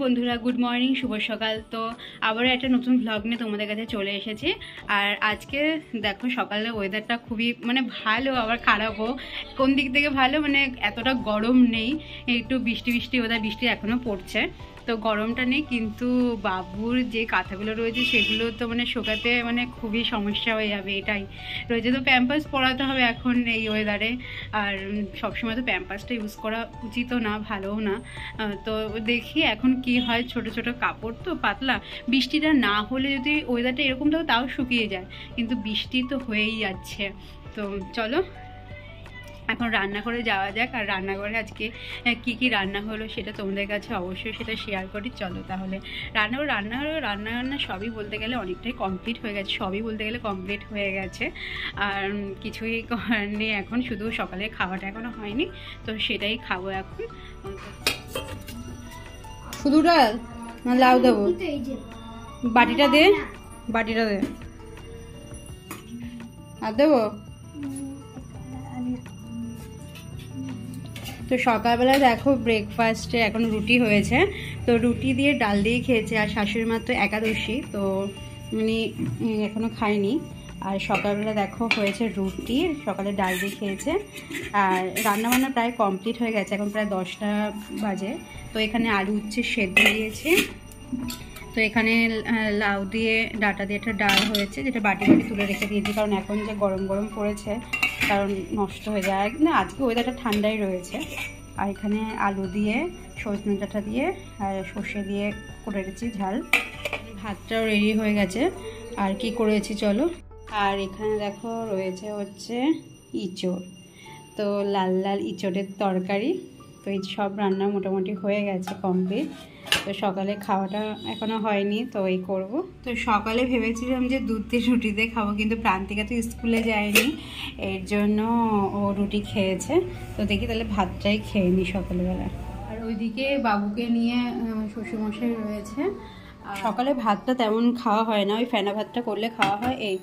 বন্ধুরা, good morning, শুভ সকাল। তো আবার একটা নতুন ভ্লগ নিয়ে তোমাদের কাছে চলে এসেছি। আর আজকে দেখো সকালে ওয়েদারটা খুবই ভালো, আবার খারাপও। কোন দিক থেকে ভালো এতটা গরম নেই, একটু বৃষ্টি ওয়েদার, বৃষ্টি এখনও পড়ছে, তো গরমটা নেই। কিন্তু বাবুর যে কাঁথাগুলো রয়েছে সেগুলো তো শোকাতে খুবই সমস্যা হয়ে যাবে, এটাই রয়েছে। তো প্যাম্পাস পরাতে হবে এখন এই ওয়েদারে। আর সবসময় তো প্যাম্পাসটা ইউজ করা উচিতও না, ভালোও না। তো দেখি এখন কি হয়। ছোট ছোট কাপড় তো পাতলা, বৃষ্টিটা না হলে যদি ওয়েদারটা এরকম থাকে তাও শুকিয়ে যায়, কিন্তু বৃষ্টি তো হয়েই যাচ্ছে। তো চলো এখন রান্না করে যাওয়া যাক। আর রান্নাঘরে আজকে কি কি রান্না হলো সেটা তোমাদের কাছে অবশ্যই সেটা শেয়ার করি। চলো তাহলে রান্না সবই বলতে গেলে অনেকটাই কমপ্লিট হয়ে গেছে, কমপ্লিট হয়ে গেছে। আর কিছুই নেই এখন, শুধু সকালে খাওয়াটা এখনো হয়নি, তো সেটাই খাবো এখন। শুধু ডাল না লাউ দেবো? বাটিটা দে আর দেবো। তো সকালবেলা দেখো ব্রেকফাস্টে এখন রুটি হয়েছে, তো রুটি দিয়ে ডাল দিয়ে খেয়েছে। আর শাশুড়ি মা তো একাদশী, তো উনি এখনও খায়নি। আর সকালবেলা দেখো হয়েছে রুটি, সকালে ডাল দিয়ে খেয়েছে। আর রান্নাবান্না প্রায় কমপ্লিট হয়ে গেছে, এখন প্রায় 10টা বাজে। তো এখানে আলু উচ্ছে সেদ্ধ দিয়েছি, তো এখানে লাউ দিয়ে ডাটা দিয়ে একটা ডাল হয়েছে, যেটা বাটি তুলে রেখে দিয়েছি, কারণ এখন যে গরম পড়েছে, কারণ নষ্ট হয়ে যায় না। আজকে ওয়েদারটা ঠান্ডাই রয়েছে। আর এখানে আলু দিয়ে সজনে ডাঁটা দিয়ে আর সর্ষে দিয়ে করে রেখেছি ঝাল। ভাতটাও রেডি হয়ে গেছে। আর কি করেছি চলো। আর এখানে দেখো রয়েছে হচ্ছে ইঁচড়, তো লাল ইঁচড়ের তরকারি। তো এই সব রান্না মোটামুটি হয়ে গেছে কমপ্লিট। তো সকালে খাওয়াটা এখনও হয়নি, তো এই করব। তো সকালে ভেবেছিলাম যে দুধ দিয়ে রুটি দিয়ে খাবো, কিন্তু প্রান্তিকা তো স্কুলে যায়নি, এর জন্য ও রুটি খেয়েছে। তো দেখি তাহলে ভাতটাই খেয়ে নিই সকালবেলা। আর ওইদিকে বাবুকে নিয়ে শ্বশুরমশাই রয়েছে। সকালে ভাতটা তেমন খাওয়া হয় না, ওই ফেনা ভাতটা করলে খাওয়া হয় এই।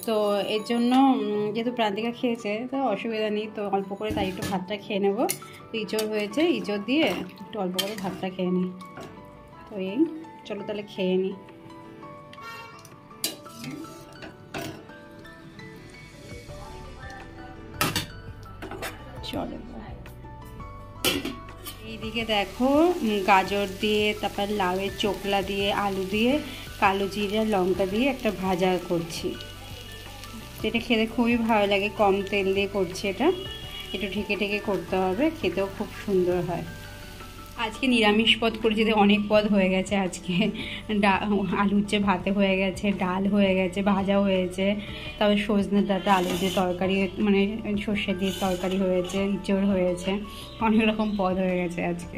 তো এর জন্য যেহেতু প্রান্তিকা খেয়েছে তো অসুবিধা নেই, তো অল্প করে তাই একটু ভাতটা খেয়ে নেবো। তো ইঁচড় হয়েছে, ইঁচড় দিয়ে একটু অল্প করে ভাতটা খেয়ে নিই। তো এই চলো তাহলে খেয়ে নিই। চলো এইদিকে দেখো গাজর দিয়ে, তারপর লাউয়ের চোকলা দিয়ে, আলু দিয়ে, কালো জিরা লঙ্কা দিয়ে একটা ভাজা করছি। এটা খেতে খুবই ভালো লাগে, কম তেল দিয়ে করছি এটা। একটু ঢেকে করতে হবে, খেতেও খুব সুন্দর হয়। আজকে নিরামিষ পদ করেছি, অনেক পদ হয়ে গেছে আজকে। আলু উচ্ছে ভাতে হয়ে গেছে, ডাল হয়ে গেছে, ভাজা হয়েছে, তারপর সজনে ডাঁটা আলু দিয়ে তরকারি, সর্ষে দিয়ে তরকারি হয়েছে, ইঁচড় হয়েছে, অনেক রকম পদ হয়ে গেছে আজকে।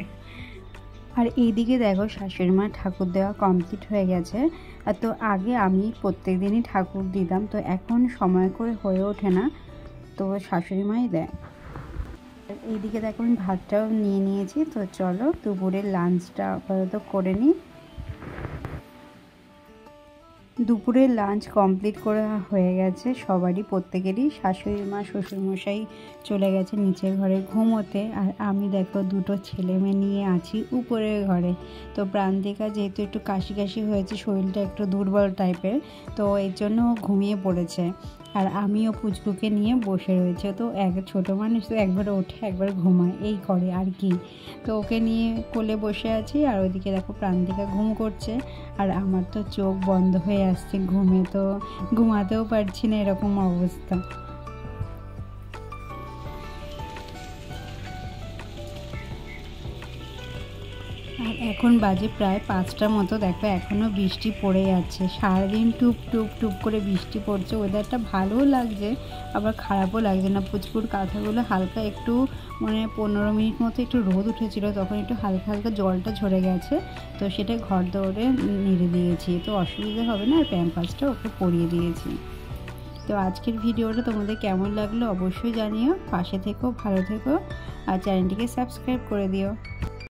আর এইদিকে দেখো শাশুড়ি মা ঠাকুর দেওয়া কমপ্লিট হয়ে গেছে। আর তো আগে আমি প্রত্যেক দিনই ঠাকুর দিতাম, তো এখন সময় করে হয়ে ওঠে না, তো শাশুড়ি মাই দেয়। এইদিকে দেখো আমি ভাতটাও নিয়ে নিয়েছি। তো চলো দুপুরের লাঞ্চটা আপাতত করে নিই। দুপুরের লাঞ্চ কমপ্লিট করা হয়ে গেছে সবারই, প্রত্যেকেরই। শাশুড়ি মা শ্বশুরমশাই চলে গেছে নিচের ঘরে ঘুমোতে, আর আমি দেখো দুটো ছেলে মেয়ে নিয়ে আছি উপরের ঘরে। তো প্রান্তিকা যেহেতু একটু কাশি হয়েছে, শরীরটা একটু দুর্বল টাইপের, তো এর জন্য ঘুমিয়ে পড়েছে। আর আমিও পুচকুকে নিয়ে বসে রয়েছে। তো ছোটো মানুষ তো একবার ওঠে একবার ঘুমায়, এই করে আর কি। তো ওকে নিয়ে কোলে বসে আছি, আর ওইদিকে দেখো প্রান্তিকা ঘুম করছে, আর আমার তো চোখ বন্ধ হয়ে আসছে ঘুমে, তো ঘুমাতেও পারছি না, এরকম অবস্থা। আর এখন বাজে প্রায় 5টার মতো। দেখো এখনও বৃষ্টি পড়ে যাচ্ছে, সারাদিন টুপ করে বৃষ্টি পড়ছে। ওয়েদারটা ভালোও লাগছে আবার খারাপও লাগছে না। পুচকুর কাঁথাগুলো হালকা একটু 15 মিনিট মতো একটু রোদ উঠেছিল, তখন একটু হালকা জলটা ঝরে গেছে, তো সেটা ঘর দৌড়ে নেড়ে দিয়েছি, তো অসুবিধা হবে না। আর প্যাম্পাসটা ওকে পরিয়ে দিয়েছি। তো আজকের ভিডিওটা তোমাদের কেমন লাগলো অবশ্যই জানিও, পাশে থেকো, ভালো থেকো, আর চ্যানেলটিকে সাবস্ক্রাইব করে দিও।